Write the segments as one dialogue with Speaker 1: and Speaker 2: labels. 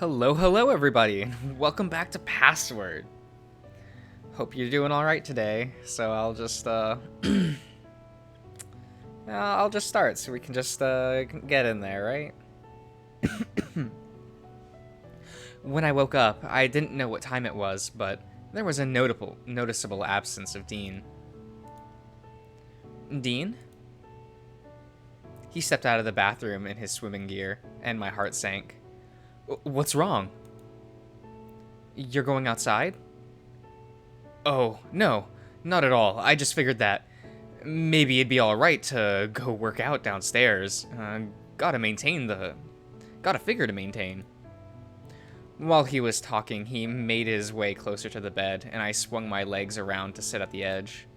Speaker 1: Hello everybody. Welcome back to Password. Hope you're doing all right today. So I'll just I'll just start so we can just get in there, right? When I woke up, I didn't know what time it was, but there was a noticeable absence of Dean. Dean? He stepped out of the bathroom in his swimming gear, and my heart sank. What's wrong? You're going outside? Oh, no, not at all. I just figured that maybe it'd be alright to go work out downstairs. Got a figure to maintain. While he was talking, he made his way closer to the bed, and I swung my legs around to sit at the edge.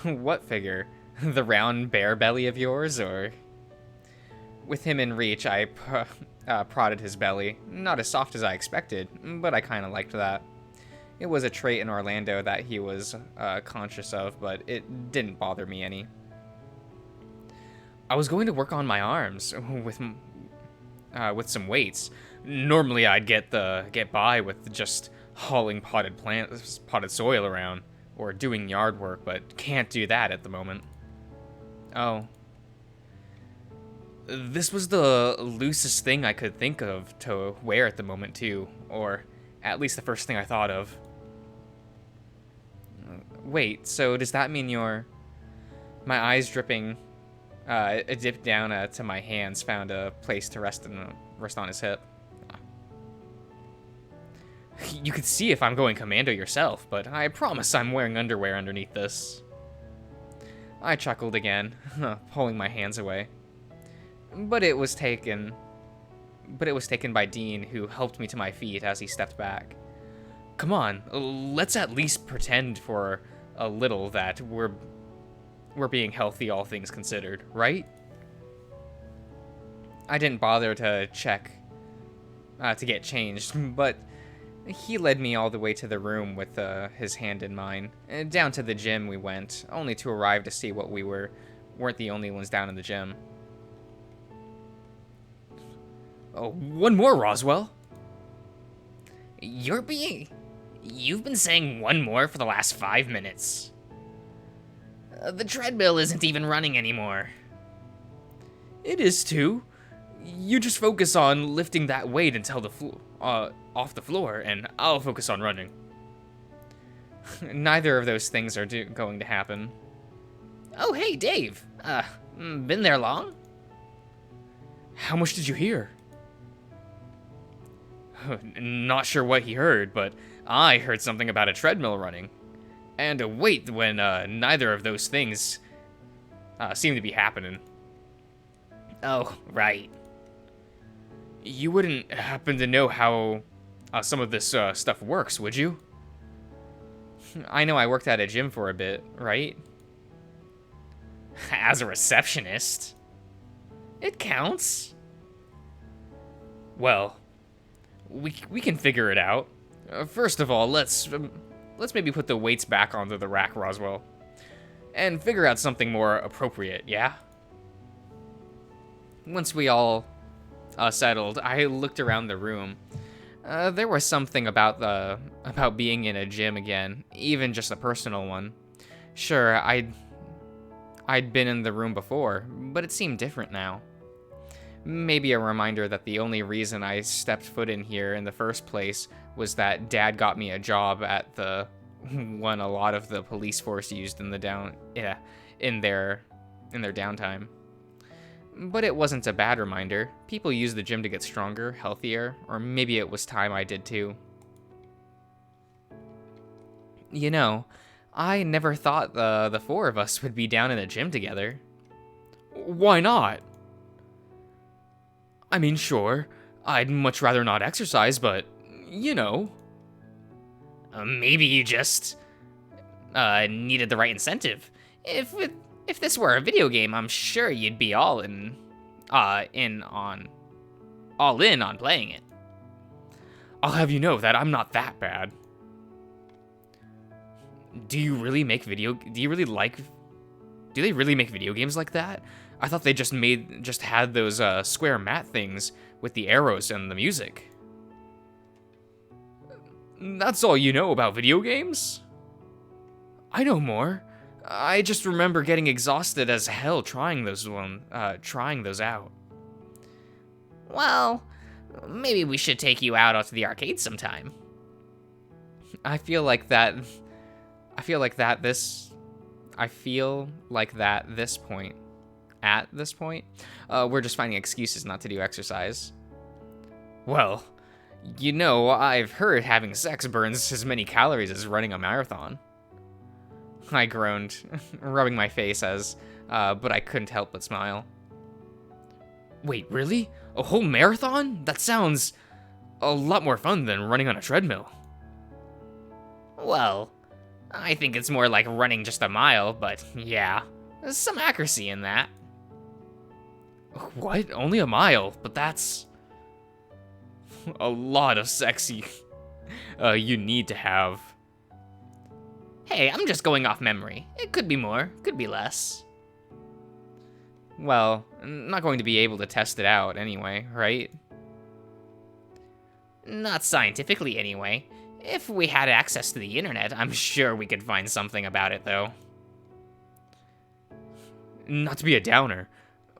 Speaker 1: What figure? The round bear belly of yours, or? With him in reach, I prodded his belly. Not as soft as I expected, but I kinda liked that. It was a trait in Orlando that he was conscious of, but it didn't bother me any. I was going to work on my arms with some weights. Normally, I'd get by with just hauling potted soil around or doing yard work, but can't do that at the moment. Oh. This was the loosest thing I could think of to wear at the moment, too, or at least the first thing I thought of. Wait, so does that mean you're... My eyes dripping, dipped down to my hands, found a place to rest on his hip. You could see if I'm going commando yourself, but I promise I'm wearing underwear underneath this. I chuckled again, pulling my hands away. But it was taken by Dean, who helped me to my feet as he stepped back. Come on, let's at least pretend for a little that we're being healthy, all things considered, right? I didn't bother to check to get changed, but he led me all the way to the room with his hand in mine. Down to the gym we went, only to arrive to see we weren't the only ones down in the gym. Oh, one more, Roswell. You've been saying one more for the last 5 minutes. The treadmill isn't even running anymore. It is too. You just focus on lifting that weight until off the floor, and I'll focus on running. Neither of those things are going to happen. Oh, hey, Dave. Been there long? How much did you hear? Not sure what he heard, but I heard something about a treadmill running. And a weight when neither of those things seem to be happening. Oh, right. You wouldn't happen to know how some of this stuff works, would you? I know I worked at a gym for a bit, right? As a receptionist? It counts. Well, we can figure it out. First of all, let's maybe put the weights back onto the rack, Roswell, and figure out something more appropriate, yeah? Once we all settled, I looked around the room. There was something about being in a gym again, even just a personal one. Sure, I'd been in the room before, but it seemed different now. Maybe a reminder that the only reason I stepped foot in here in the first place was that Dad got me a job at the one a lot of the police force used in their downtime. But it wasn't a bad reminder. People use the gym to get stronger, healthier, or maybe it was time I did too. You know, I never thought the four of us would be down in a gym together. Why not? I mean, sure, I'd much rather not exercise, but, you know. Maybe you just needed the right incentive. If this were a video game, I'm sure you'd be all in on playing it. I'll have you know that I'm not that bad. Do they really make video games like that? I thought they just had those square mat things with the arrows and the music. That's all you know about video games? I know more. I just remember getting exhausted as hell trying trying those out.
Speaker 2: Well, maybe we should take you out onto the arcade sometime.
Speaker 1: I feel like that. I feel like that this. I feel like that this point. At this point, we're just finding excuses not to do exercise. Well, you know, I've heard having sex burns as many calories as running a marathon. I groaned, rubbing my face but I couldn't help but smile. Wait, really? A whole marathon? That sounds a lot more fun than running on a treadmill.
Speaker 2: Well, I think it's more like running just a mile, but yeah, there's some accuracy in that.
Speaker 1: What? Only a mile? But that's a lot of sexy you need to have.
Speaker 2: Hey, I'm just going off memory. It could be more, could be less.
Speaker 1: Well, I'm not going to be able to test it out anyway, right?
Speaker 2: Not scientifically anyway. If we had access to the internet, I'm sure we could find something about it, though.
Speaker 1: Not to be a downer,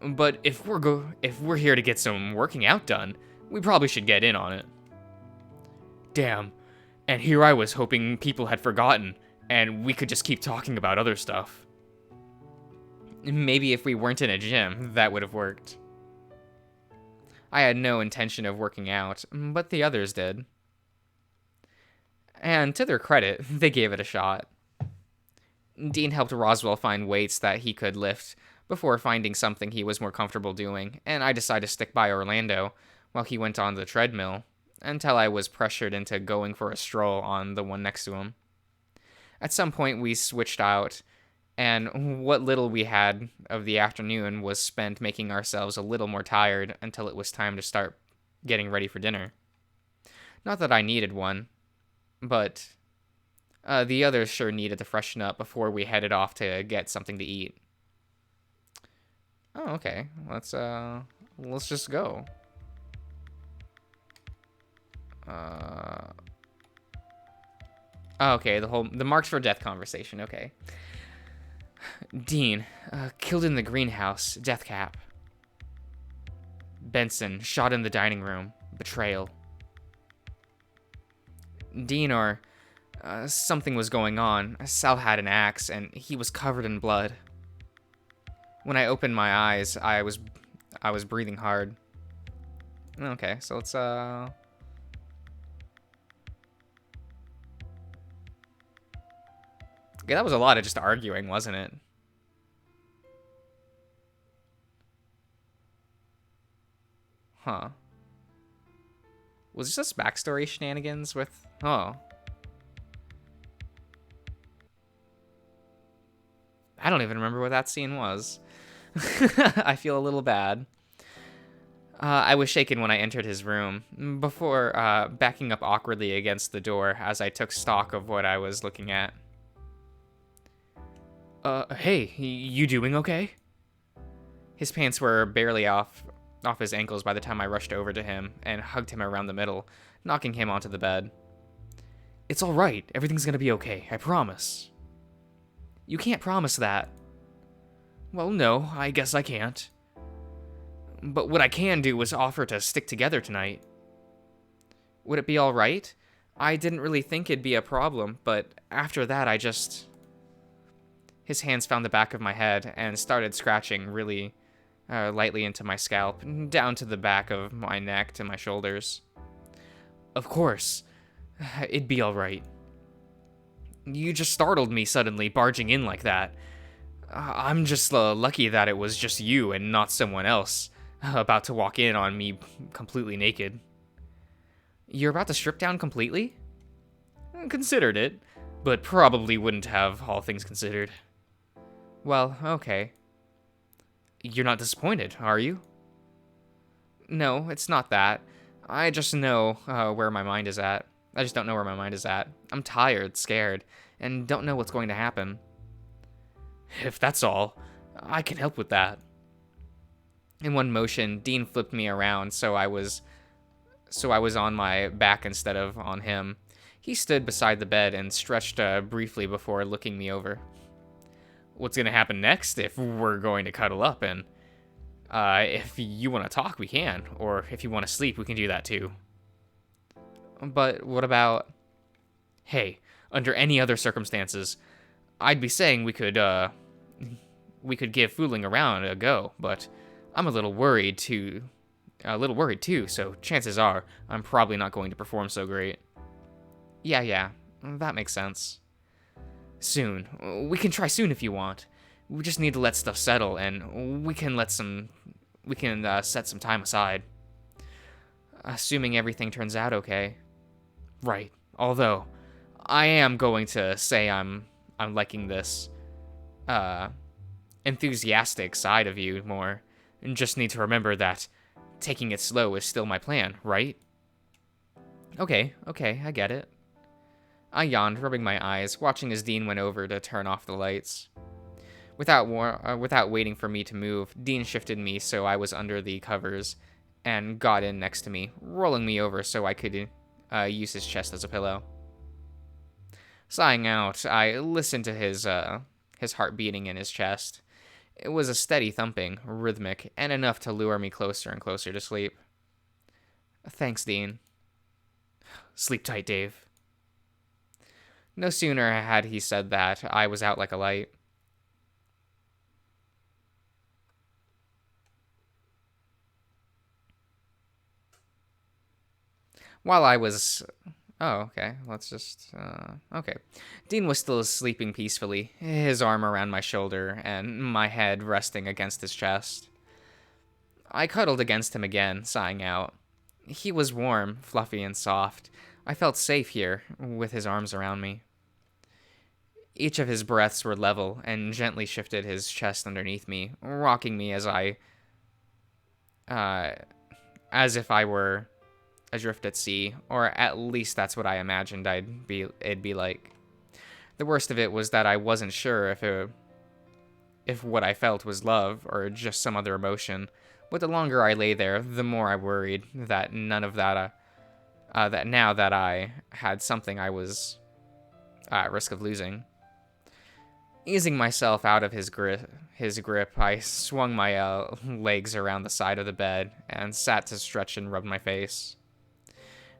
Speaker 1: but if we're here to get some working out done, we probably should get in on it. Damn, and here I was hoping people had forgotten, and we could just keep talking about other stuff. Maybe if we weren't in a gym, that would have worked. I had no intention of working out, but the others did. And to their credit, they gave it a shot. Dean helped Roswell find weights that he could lift before finding something he was more comfortable doing, and I decided to stick by Orlando while he went on the treadmill until I was pressured into going for a stroll on the one next to him. At some point, we switched out, and what little we had of the afternoon was spent making ourselves a little more tired until it was time to start getting ready for dinner. Not that I needed one, but the others sure needed to freshen up before we headed off to get something to eat. Oh, okay. Let's just go. Okay, the marks for death conversation. Okay. Dean, killed in the greenhouse, death cap. Benson, shot in the dining room, betrayal. Dean or something was going on. Sal had an axe, and he was covered in blood. When I opened my eyes, I was breathing hard. Okay, so let's Yeah, that was a lot of just arguing, wasn't it? Huh. Was this backstory shenanigans with... Oh. I don't even remember what that scene was. I feel a little bad. I was shaken when I entered his room, before backing up awkwardly against the door as I took stock of what I was looking at. Hey, you doing okay? His pants were barely off his ankles by the time I rushed over to him and hugged him around the middle, knocking him onto the bed. It's all right. Everything's gonna be okay. I promise. You can't promise that. Well, no, I guess I can't. But what I can do is offer to stick together tonight. Would it be all right? I didn't really think it'd be a problem, but after that, I just... His hands found the back of my head and started scratching really lightly into my scalp, down to the back of my neck to my shoulders. Of course. It'd be all right. You just startled me suddenly, barging in like that. I'm just lucky that it was just you and not someone else about to walk in on me completely naked. You're about to strip down completely? Considered it, but probably wouldn't have, all things considered. Well, okay. You're not disappointed, are you? No, it's not that. I just know where my mind is at. I just don't know where my mind is at. I'm tired, scared, and don't know what's going to happen. If that's all, I can help with that. In one motion, Dean flipped me around so I was on my back instead of on him. He stood beside the bed and stretched briefly before looking me over. What's gonna happen next? If we're going to cuddle up, and if you want to talk, we can. Or if you want to sleep, we can do that too. But what about... Hey, under any other circumstances, I'd be saying we could give fooling around a go, but I'm a little worried too, so chances are I'm probably not going to perform so great. Yeah, that makes sense. Soon. We can try soon if you want. We just need to let stuff settle, and we can set some time aside. Assuming everything turns out okay. Right. Although, I am going to say I'm liking this, enthusiastic side of you more. And just need to remember that taking it slow is still my plan, right? Okay, I get it. I yawned, rubbing my eyes, watching as Dean went over to turn off the lights. Without waiting for me to move, Dean shifted me so I was under the covers and got in next to me, rolling me over so I could use his chest as a pillow. Sighing out, I listened to his heart beating in his chest. It was a steady thumping, rhythmic, and enough to lure me closer and closer to sleep. Thanks, Dean. Sleep tight, Dave. No sooner had he said that, I was out like a light. While I was... Oh, okay. Let's just... Okay. Dean was still sleeping peacefully, his arm around my shoulder and my head resting against his chest. I cuddled against him again, sighing out. He was warm, fluffy, and soft. I felt safe here, with his arms around me. Each of his breaths were level and gently shifted his chest underneath me, rocking me as if I were adrift at sea, or at least that's what I imagined it'd be like. The worst of it was that I wasn't sure if what I felt was love or just some other emotion. But the longer I lay there, the more I worried that none of that, that now that I had something I was at risk of losing. Easing myself out of his grip, I swung my legs around the side of the bed and sat to stretch and rub my face.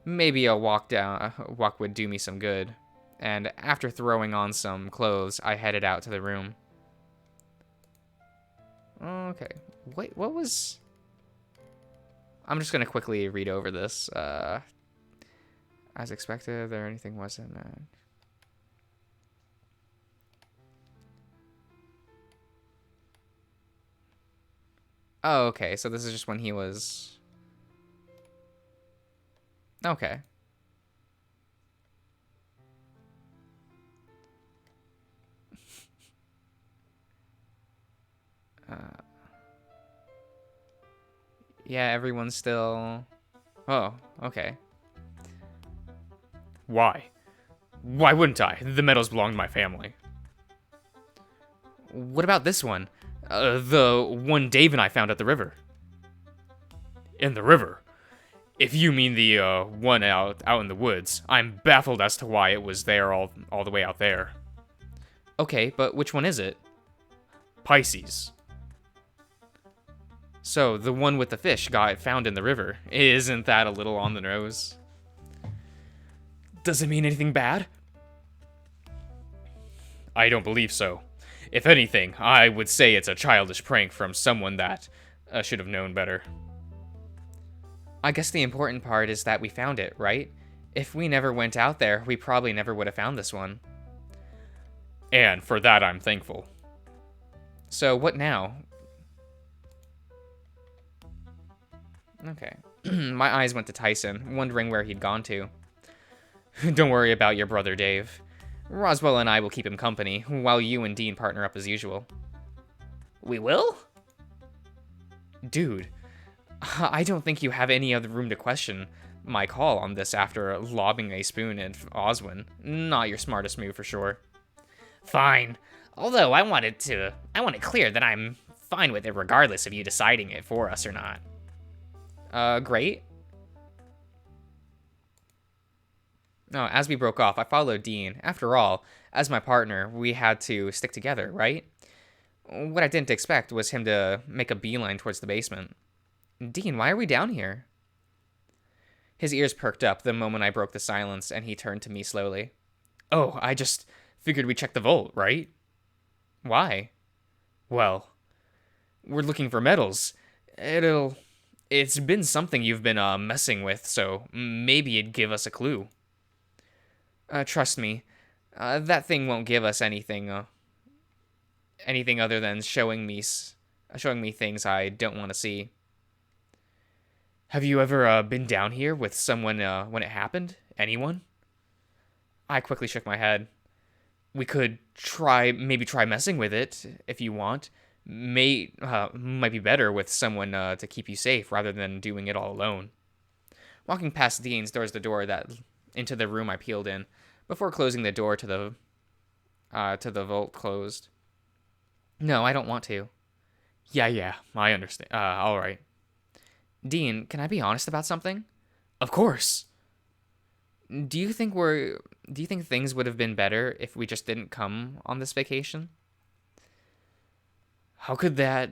Speaker 1: Maybe a walk would do me some good, and after throwing on some clothes, I headed out to the room. Okay, wait, what was... I'm just gonna quickly read over this. As expected, there anything wasn't... Oh, okay, so this is just when he was... Okay. Yeah, everyone's still... Oh, okay.
Speaker 3: Why? Why wouldn't I? The medals belong to my family.
Speaker 1: What about this one? The one Dave and I found at the river.
Speaker 3: In the river? If you mean the one out in the woods, I'm baffled as to why it was there all the way out there.
Speaker 1: Okay, but which one is it?
Speaker 3: Pisces.
Speaker 1: So, the one with the fish got found in the river. Isn't that a little on the nose?
Speaker 3: Does it mean anything bad? I don't believe so. If anything, I would say it's a childish prank from someone that should have known better.
Speaker 1: I guess the important part is that we found it, right? If we never went out there, we probably never would have found this one.
Speaker 3: And for that, I'm thankful.
Speaker 1: So, what now? Okay. My eyes went to Tyson, wondering where he'd gone to. Don't worry about your brother, Dave. Roswell and I will keep him company, while you and Dean partner up as usual.
Speaker 2: We will?
Speaker 1: Dude, I don't think you have any other room to question my call on this after lobbing a spoon at Oswin. Not your smartest move for sure.
Speaker 2: Fine. Although I want it clear that I'm fine with it regardless of you deciding it for us or not.
Speaker 1: Great. No, as we broke off, I followed Dean. After all, as my partner, we had to stick together, right? What I didn't expect was him to make a beeline towards the basement. Dean, why are we down here? His ears perked up the moment I broke the silence, and he turned to me slowly.
Speaker 3: Oh, I just figured we'd check the vault, right?
Speaker 1: Why?
Speaker 3: Well, we're looking for metals. It's been something you've been messing with, so maybe it'd give us a clue.
Speaker 1: Trust me, that thing won't give us anything other than showing me things I don't want to see.
Speaker 3: Have you ever been down here with someone when it happened? Anyone?
Speaker 1: I quickly shook my head.
Speaker 3: We could maybe try messing with it if you want. Might be better with someone to keep you safe rather than doing it all alone.
Speaker 1: Walking past Dean's towards the door that into the room I peeled in, before closing the door to the vault closed. No, I don't want to.
Speaker 3: Yeah, I understand. All right.
Speaker 1: Dean, can I be honest about something?
Speaker 3: Of course.
Speaker 1: Do you think things would have been better if we just didn't come on this vacation?
Speaker 3: How could they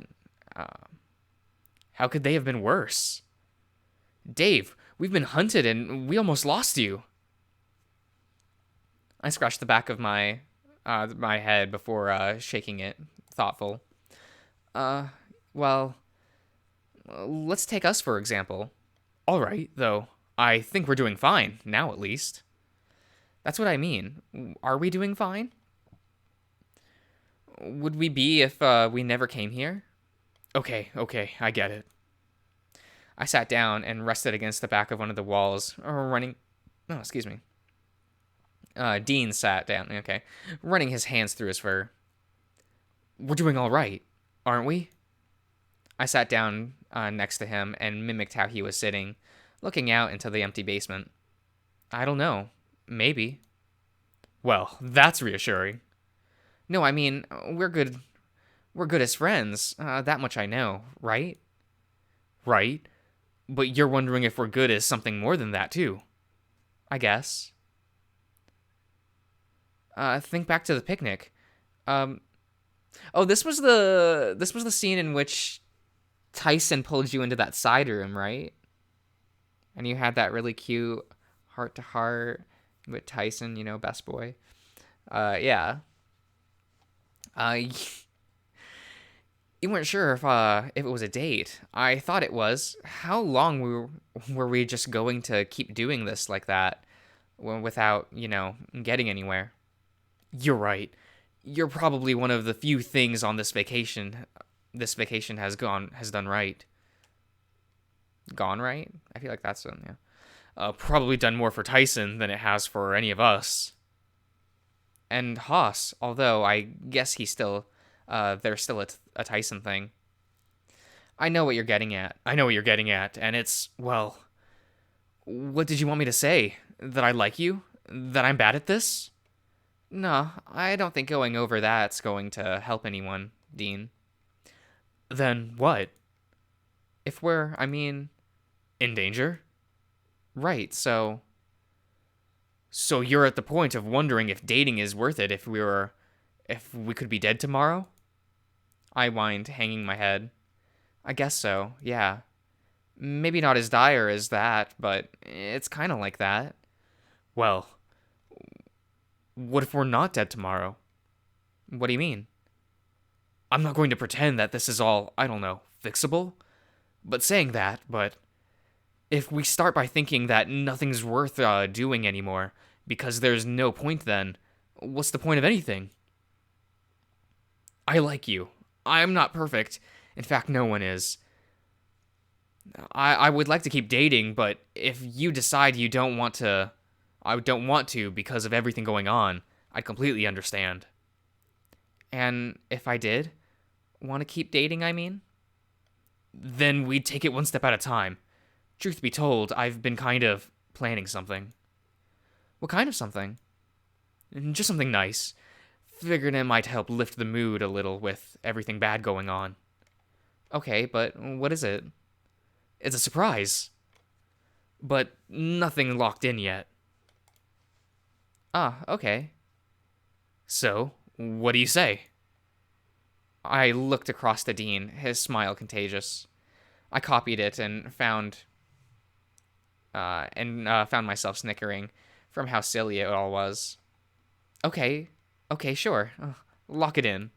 Speaker 3: have been worse? Dave, we've been hunted and we almost lost you.
Speaker 1: I scratched the back of my head before shaking it, thoughtful. Well, let's take us for example.
Speaker 3: All right, though. I think we're doing fine, now at least.
Speaker 1: That's what I mean. Are we doing fine? Would we be if we never came here?
Speaker 3: Okay, I get it.
Speaker 1: I sat down and rested against the back of one of the walls, excuse me. Dean sat down, okay, running his hands through his fur.
Speaker 3: We're doing all right, aren't we?
Speaker 1: I sat down next to him and mimicked how he was sitting, looking out into the empty basement. I don't know. Maybe.
Speaker 3: Well, that's reassuring.
Speaker 1: No, I mean, we're good. We're good as friends. That much I know, right?
Speaker 3: Right. But you're wondering if we're good as something more than that, too.
Speaker 1: I guess. Think back to the picnic. This was the scene in which Tyson pulled you into that side room, right? And you had that really cute heart-to-heart with Tyson, best boy. Yeah. You weren't sure if it was a date. I thought it was. How long were we just going to keep doing this like that without, getting anywhere?
Speaker 3: You're right. You're probably one of the few things on this vacation has done right.
Speaker 1: Gone right? I feel like that's one, yeah.
Speaker 3: Probably done more for Tyson than it has for any of us.
Speaker 1: And Haas, although I guess he's still, there's still a Tyson thing. I know what you're getting at.
Speaker 3: And it's, well, what did you want me to say? That I like you? That I'm bad at this?
Speaker 1: No, I don't think going over that's going to help anyone, Dean.
Speaker 3: Then what?
Speaker 1: If we're,
Speaker 3: in danger?
Speaker 1: Right, so
Speaker 3: you're at the point of wondering if dating is worth it if we could be dead tomorrow?
Speaker 1: I whined, hanging my head. I guess so, yeah. Maybe not as dire as that, but it's kind of like that.
Speaker 3: Well, what if we're not dead tomorrow?
Speaker 1: What do you mean?
Speaker 3: I'm not going to pretend that this is all, I don't know, fixable. But if we start by thinking that nothing's worth doing anymore, because there's no point then, what's the point of anything? I like you. I'm not perfect. In fact, no one is. I would like to keep dating, but if you decide you don't want to, I don't want to because of everything going on, I'd completely understand.
Speaker 1: And if I did want to keep dating,
Speaker 3: then we'd take it one step at a time. Truth be told, I've been kind of planning something.
Speaker 1: What kind of something?
Speaker 3: Just something nice. Figured it might help lift the mood a little with everything bad going on.
Speaker 1: Okay, but what is it?
Speaker 3: It's a surprise. But nothing locked in yet.
Speaker 1: Ah, okay.
Speaker 3: So, what do you say?
Speaker 1: I looked across to Dean, his smile contagious. I copied it and found myself snickering from how silly it all was. Okay, okay, sure. Lock it in.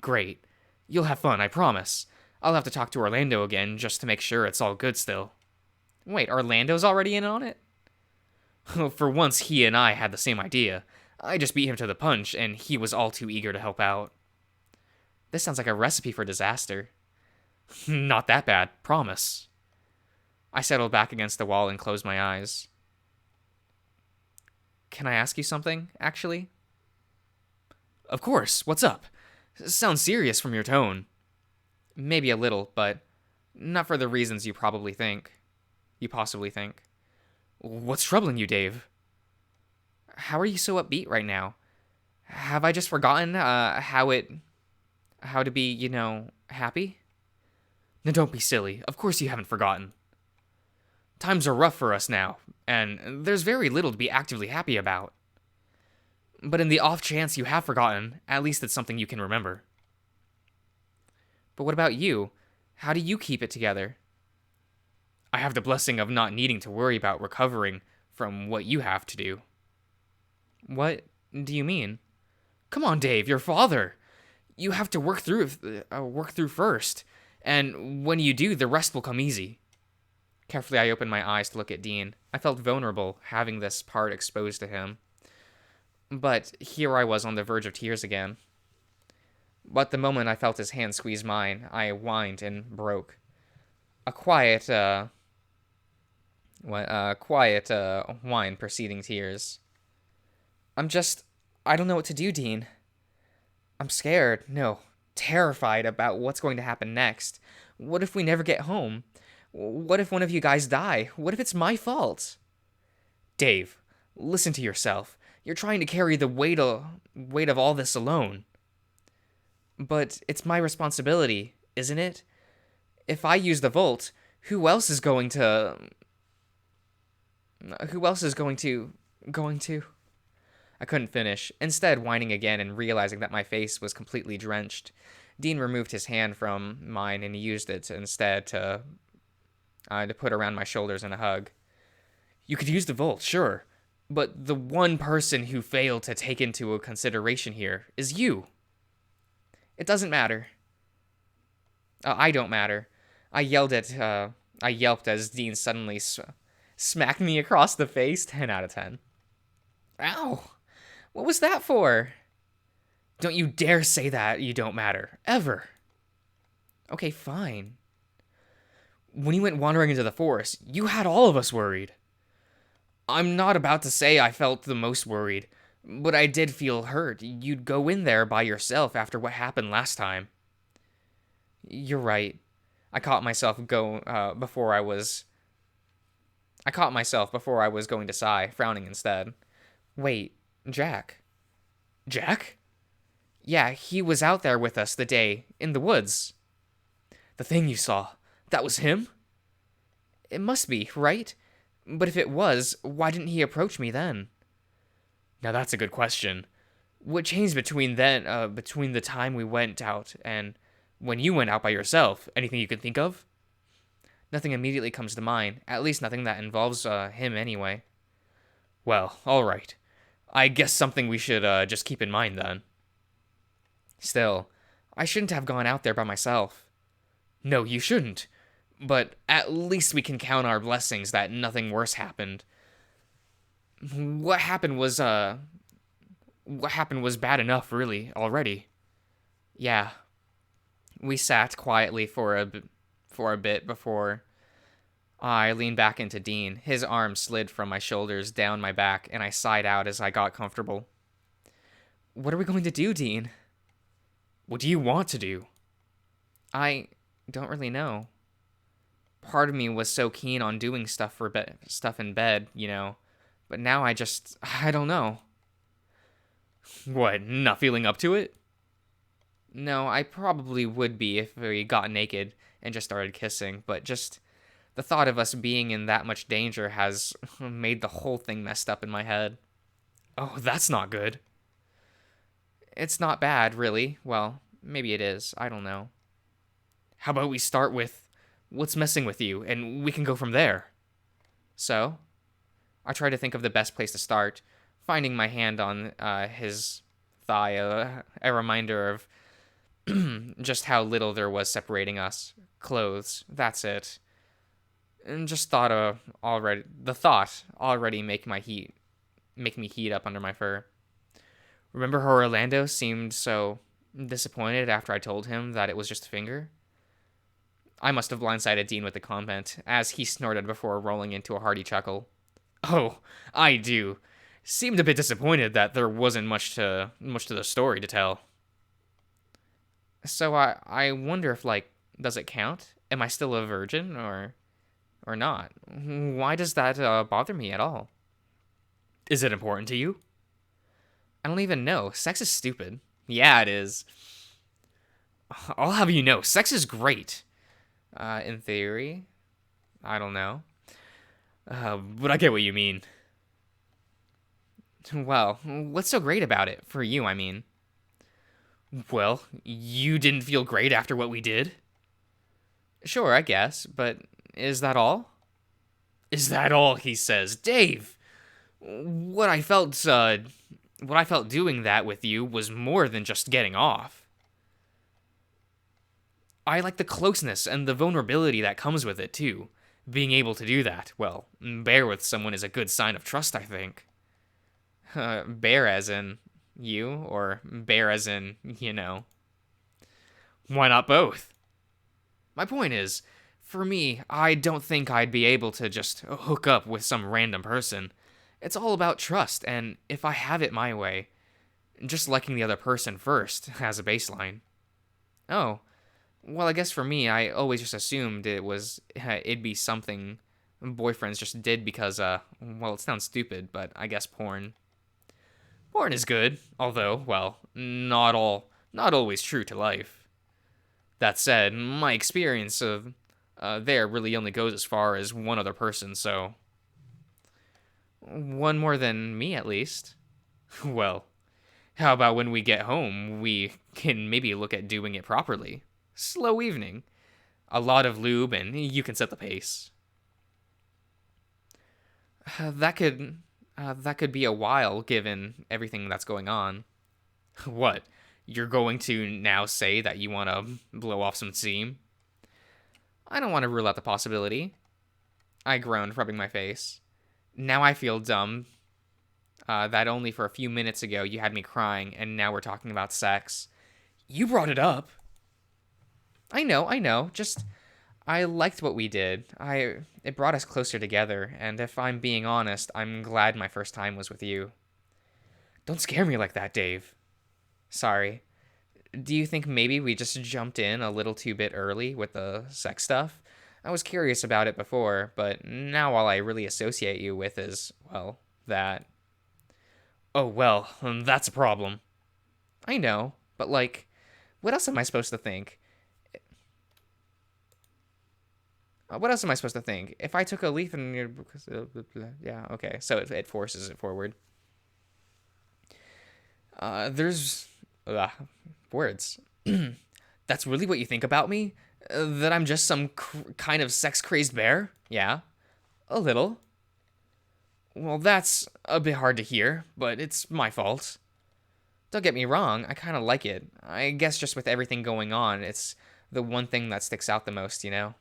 Speaker 3: Great. You'll have fun, I promise. I'll have to talk to Orlando again just to make sure it's all good still.
Speaker 1: Wait, Orlando's already in on it?
Speaker 3: For once, he and I had the same idea. I just beat him to the punch, and he was all too eager to help out.
Speaker 1: This sounds like a recipe for disaster.
Speaker 3: Not that bad, promise.
Speaker 1: I settled back against the wall and closed my eyes. Can I ask you something, actually?
Speaker 3: Of course, what's up? Sounds serious from your tone.
Speaker 1: Maybe a little, but not for the reasons you probably think. You possibly think.
Speaker 3: What's troubling you, Dave?
Speaker 1: How are you so upbeat right now? Have I just forgotten how to be, happy?
Speaker 3: Now don't be silly. Of course you haven't forgotten. Times are rough for us now, and there's very little to be actively happy about. But in the off chance you have forgotten, at least it's something you can remember.
Speaker 1: But what about you? How do you keep it together?
Speaker 3: I have the blessing of not needing to worry about recovering from what you have to do.
Speaker 1: What do you mean?
Speaker 3: Come on, Dave, your father. You have to work through first, and when you do, the rest will come easy.
Speaker 1: Carefully, I opened my eyes to look at Dean. I felt vulnerable having this part exposed to him. But here I was on the verge of tears again. But the moment I felt his hand squeeze mine, I whined and broke. A quiet whine preceding tears. I don't know what to do, Dean. I'm scared, no, terrified about what's going to happen next. What if we never get home? What if one of you guys die? What if it's my fault?
Speaker 3: Dave, listen to yourself. You're trying to carry the weight of all this alone.
Speaker 1: But it's my responsibility, isn't it? If I use the Volt, who else is going to... I couldn't finish, instead whining again and realizing that my face was completely drenched. Dean removed his hand from mine and used it instead to put around my shoulders in a hug.
Speaker 3: You could use the Volt, sure, but the one person who failed to take into a consideration here is you.
Speaker 1: It doesn't matter. I don't matter. I yelped as Dean suddenly smacked me across the face. 10 out of 10. Ow! What was that for?
Speaker 3: Don't you dare say that you don't matter. Ever.
Speaker 1: Okay, fine.
Speaker 3: When you went wandering into the forest, you had all of us worried. I'm not about to say I felt the most worried, but I did feel hurt. You'd go in there by yourself after what happened last time.
Speaker 1: You're right. I caught myself before I was going to sigh, frowning instead. Wait, Jack.
Speaker 3: Jack?
Speaker 1: Yeah, he was out there with us the day, in the woods.
Speaker 3: The thing you saw, that was him?
Speaker 1: It must be, right? But if it was, why didn't he approach me then?
Speaker 3: Now that's a good question. What changed between the time we went out and when you went out by yourself? Anything you can think of?
Speaker 1: Nothing immediately comes to mind, at least nothing that involves him anyway.
Speaker 3: Well, all right. I guess something we should just keep in mind then.
Speaker 1: Still, I shouldn't have gone out there by myself.
Speaker 3: No, you shouldn't. But at least we can count our blessings that nothing worse happened. What happened was bad enough, really, already.
Speaker 1: Yeah. We sat quietly for a bit before I leaned back into Dean. His arm slid from my shoulders down my back, and I sighed out as I got comfortable. What are we going to do, Dean?
Speaker 3: What do you want to do?
Speaker 1: I don't really know. Part of me was so keen on doing stuff in bed, but now I don't know.
Speaker 3: What, not feeling up to it?
Speaker 1: No, I probably would be if we got naked and just started kissing, but just the thought of us being in that much danger has made the whole thing messed up in my head.
Speaker 3: Oh, that's not good. It's not bad, really. Well, maybe it is. I don't know. How about we start with what's messing with you, and we can go from there? So, I try to think of the best place to start, finding my hand on his thigh, a reminder of just how little there was separating us. Clothes, that's it. And just thought already the thought already make me heat up under my fur. Remember how Orlando seemed so disappointed after I told him that it was just a finger? I must have blindsided Dean with the comment, as he snorted before rolling into a hearty chuckle. Oh, I do. Seemed a bit disappointed that there wasn't much to the story to tell. So I wonder if, like, does it count? Am I still a virgin or not? Why does that bother me at all? Is it important to you? I don't even know. Sex is stupid. Yeah, it is. I'll have you know, sex is great. In theory. I don't know. But I get what you mean. Well, what's so great about it? For you, I mean. Well, you didn't feel great after what we did? Sure, I guess, but is that all? Is that all, he says. Dave! What I felt doing that with you was more than just getting off. I like the closeness and the vulnerability that comes with it, too. Being able to do that, well, bear with someone is a good sign of trust, I think. Bear as in you, or bear as in, you know. Why not both? My point is, for me, I don't think I'd be able to just hook up with some random person. It's all about trust, and if I have it my way, just liking the other person first as a baseline. Oh, well, I guess for me, I always just assumed it'd be something boyfriends just did because, well, it sounds stupid, but I guess porn. Porn is good, although, well, not always true to life. That said, my experience of there really only goes as far as one other person, so one more than me, at least. Well, how about when we get home, we can maybe look at doing it properly. Slow evening. A lot of lube, and you can set the pace. That could be a while, given everything that's going on. What? You're going to now say that you want to blow off some steam? I don't want to rule out the possibility. I groaned, rubbing my face. Now I feel dumb. That only for a few minutes ago you had me crying, and now we're talking about sex. You brought it up. I know. Just, I liked what we did. It brought us closer together, and if I'm being honest, I'm glad my first time was with you. Don't scare me like that, Dave. Sorry. Do you think maybe we just jumped in a little too bit early with the sex stuff? I was curious about it before, but now all I really associate you with is, well, that. Oh, well, that's a problem. I know, but like, what else am I supposed to think? What else am I supposed to think? If I took a leaf and yeah, okay, so it forces it forward. There's words. That's really what you think about me? That I'm just some kind of sex-crazed bear? Yeah, a little. Well, that's a bit hard to hear, but it's my fault. Don't get me wrong, I kind of like it. I guess just with everything going on, it's the one thing that sticks out the most, you know?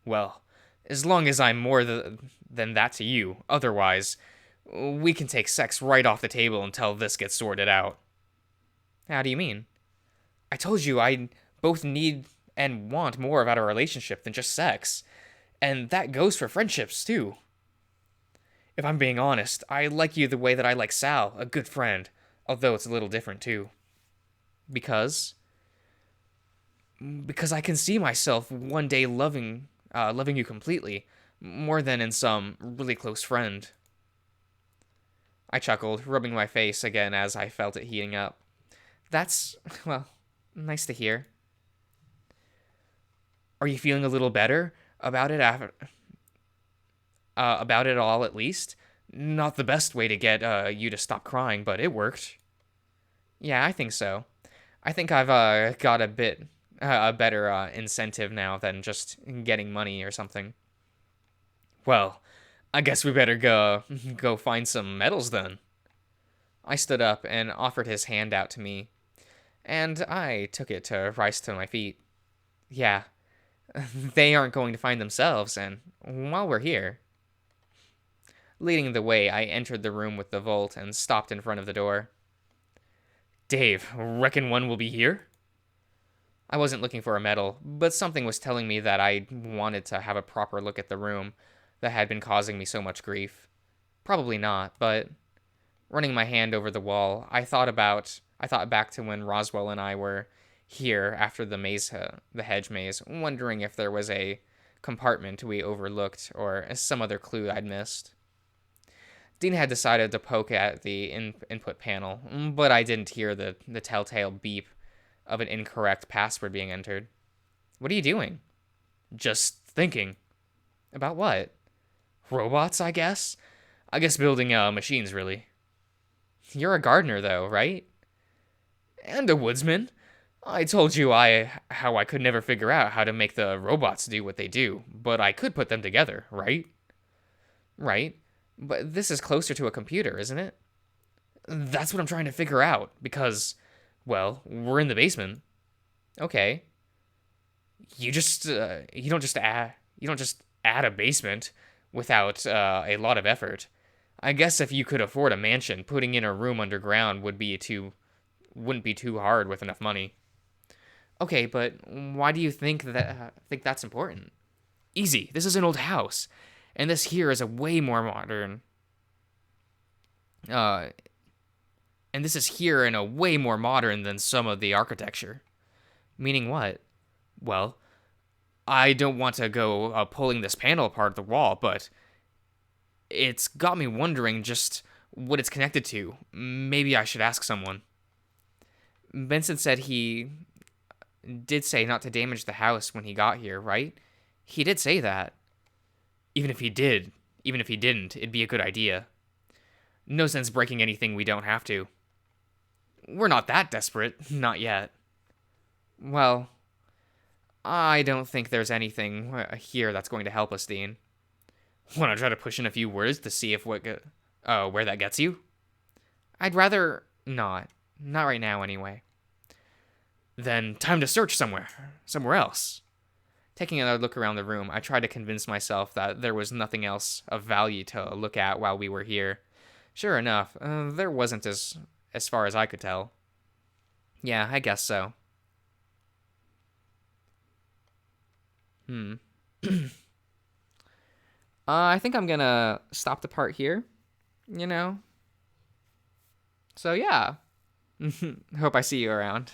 Speaker 3: Well, as long as I'm more than that to you, otherwise, we can take sex right off the table until this gets sorted out. How do you mean? I told you I both need and want more about our relationship than just sex. And that goes for friendships, too. If I'm being honest, I like you the way that I like Sal, a good friend, although it's a little different, too. Because I can see myself one day loving you completely, more than in some really close friend. I chuckled, rubbing my face again as I felt it heating up. That's, well, nice to hear. Are you feeling a little better about it about it all, at least? Not the best way to get you to stop crying, but it worked.
Speaker 1: Yeah, I think so. I think I've got a better incentive now than just getting money or something.
Speaker 3: Well, I guess we better go find some medals then.
Speaker 1: I stood up and offered his hand out to me, and I took it to rise to my feet. Yeah, they aren't going to find themselves, and while we're here. Leading the way, I entered the room with the vault and stopped in front of the door.
Speaker 3: Dave, reckon one will be here?
Speaker 1: I wasn't looking for a medal, but something was telling me that I wanted to have a proper look at the room that had been causing me so much grief. Probably not, but running my hand over the wall, I thought back to when Roswell and I were here after the hedge maze, wondering if there was a compartment we overlooked or some other clue I'd missed. Dean had decided to poke at the input panel, but I didn't hear the telltale beep of an incorrect password being entered. What are you doing?
Speaker 3: Just thinking.
Speaker 1: About what?
Speaker 3: Robots, I guess? I guess building machines, really.
Speaker 1: You're a gardener, though, right?
Speaker 3: And a woodsman. I told you how I could never figure out how to make the robots do what they do, but I could put them together, right?
Speaker 1: Right. But this is closer to a computer, isn't it?
Speaker 3: That's what I'm trying to figure out, because, well, we're in the basement.
Speaker 1: Okay.
Speaker 3: You don't just add a basement without a lot of effort. I guess if you could afford a mansion, putting in a room underground wouldn't be too hard with enough money.
Speaker 1: Okay, but why do you think that's important?
Speaker 3: Easy. This is an old house, and this here is a way more modern. And this is here in a way more modern than some of the architecture.
Speaker 1: Meaning what?
Speaker 3: Well, I don't want to go pulling this panel apart of the wall, but it's got me wondering just what it's connected to. Maybe I should ask someone.
Speaker 1: Benson said he did say not to damage the house when he got here, right? He did say that.
Speaker 3: Even if he didn't, it'd be a good idea. No sense breaking anything we don't have to. We're not that desperate, not yet.
Speaker 1: Well, I don't think there's anything here that's going to help us, Dean.
Speaker 3: Want to try to push in a few words to see if where that gets you?
Speaker 1: I'd rather not. Not right now, anyway.
Speaker 3: Then time to search somewhere else.
Speaker 1: Taking another look around the room, I tried to convince myself that there was nothing else of value to look at while we were here. Sure enough, there wasn't as far as I could tell. Yeah, I guess so. I think I'm gonna stop the part here, you know? So yeah. Hope I see you around.